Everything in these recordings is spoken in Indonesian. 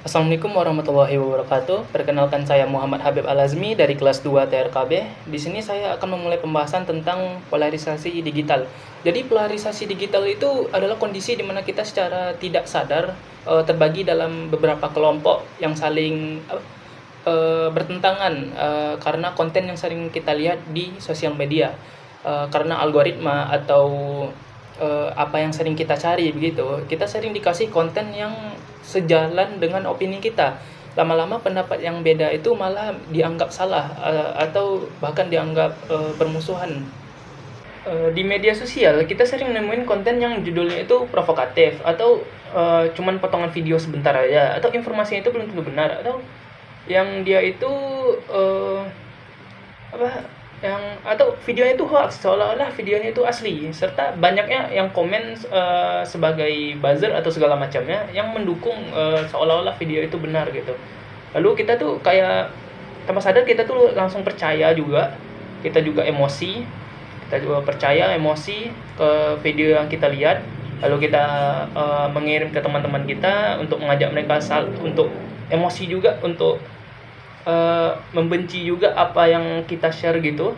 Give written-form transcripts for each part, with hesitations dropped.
Assalamualaikum warahmatullahi wabarakatuh. Perkenalkan saya Muhammad Habib Al-Azmi dari kelas 2 TRKB. Di sini saya akan memulai pembahasan tentang polarisasi digital. Jadi polarisasi digital itu adalah kondisi di mana kita secara tidak sadar terbagi dalam beberapa kelompok yang saling bertentangan karena konten yang sering kita lihat di sosial media. Karena algoritma atau apa yang sering kita cari begitu, kita sering dikasih konten yang sejalan dengan opini kita. Lama-lama pendapat yang beda itu malah dianggap salah atau bahkan dianggap permusuhan. Di media sosial kita sering nemuin konten yang judulnya itu provokatif atau cuman potongan video sebentar aja, atau informasinya itu belum tentu benar, atau yang dia itu eh, apa atau videonya itu hoax seolah-olah videonya itu asli, serta banyaknya yang komen sebagai buzzer atau segala macamnya yang mendukung seolah-olah video itu benar gitu. Lalu kita tuh kayak tanpa sadar kita tuh langsung percaya juga, kita juga emosi, kita juga percaya emosi ke video yang kita lihat, lalu kita mengirim ke teman-teman kita untuk mengajak mereka untuk emosi juga, untuk membenci juga apa yang kita share gitu.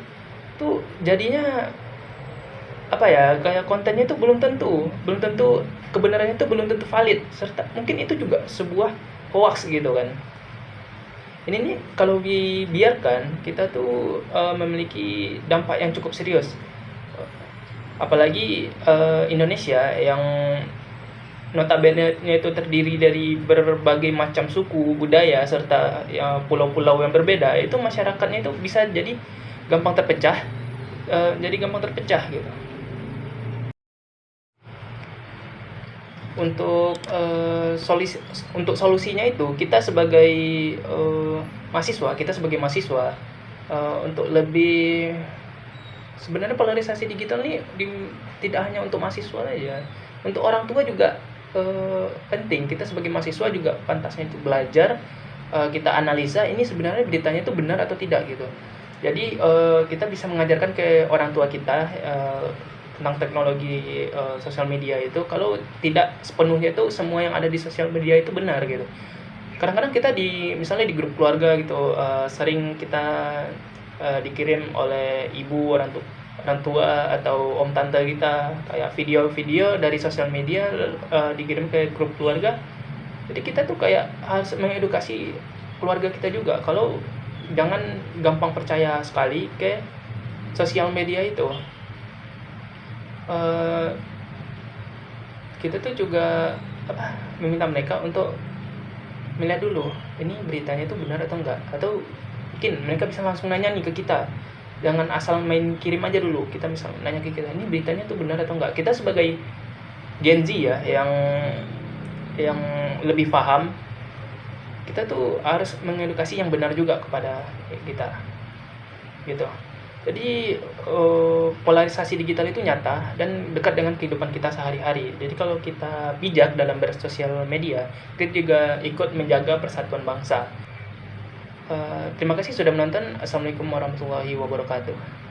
Tuh jadinya apa ya, kayak kontennya itu belum tentu kebenarannya itu belum tentu valid, serta mungkin itu juga sebuah hoax gitu kan. Ini nih kalau dibiarkan kita tuh memiliki dampak yang cukup serius, apalagi Indonesia yang notabene itu terdiri dari berbagai macam suku, budaya, serta ya, pulau-pulau yang berbeda. Itu masyarakatnya itu bisa jadi gampang terpecah, gitu. Untuk solusinya itu kita sebagai mahasiswa, untuk lebih, sebenarnya polarisasi digital ini tidak hanya untuk mahasiswa aja, untuk orang tua juga penting. Kita sebagai mahasiswa juga pantasnya itu belajar, kita analisa ini sebenarnya beritanya itu benar atau tidak gitu. Jadi kita bisa mengajarkan ke orang tua kita tentang teknologi sosial media itu, kalau tidak sepenuhnya itu semua yang ada di sosial media itu benar gitu. Kadang-kadang kita misalnya di grup keluarga gitu, sering kita dikirim oleh ibu, orang tua atau om tante kita kayak video-video dari sosial media, dikirim ke grup keluarga. Jadi kita tuh kayak harus mengedukasi keluarga kita juga kalau jangan gampang percaya sekali ke sosial media itu. eh, kita tuh juga meminta mereka untuk melihat dulu ini beritanya itu benar atau enggak, atau mungkin mereka bisa langsung nanya nih ke kita, jangan asal main kirim aja dulu. Kita bisa nanya ke kita, ini beritanya tuh benar atau enggak. Kita sebagai Gen Z ya, yang lebih paham, kita tuh harus mengedukasi yang benar juga kepada kita gitu. Jadi polarisasi digital itu nyata dan dekat dengan kehidupan kita sehari-hari. Jadi kalau kita bijak dalam bersosial media, kita juga ikut menjaga persatuan bangsa. Terima kasih sudah menonton. Assalamualaikum warahmatullahi wabarakatuh.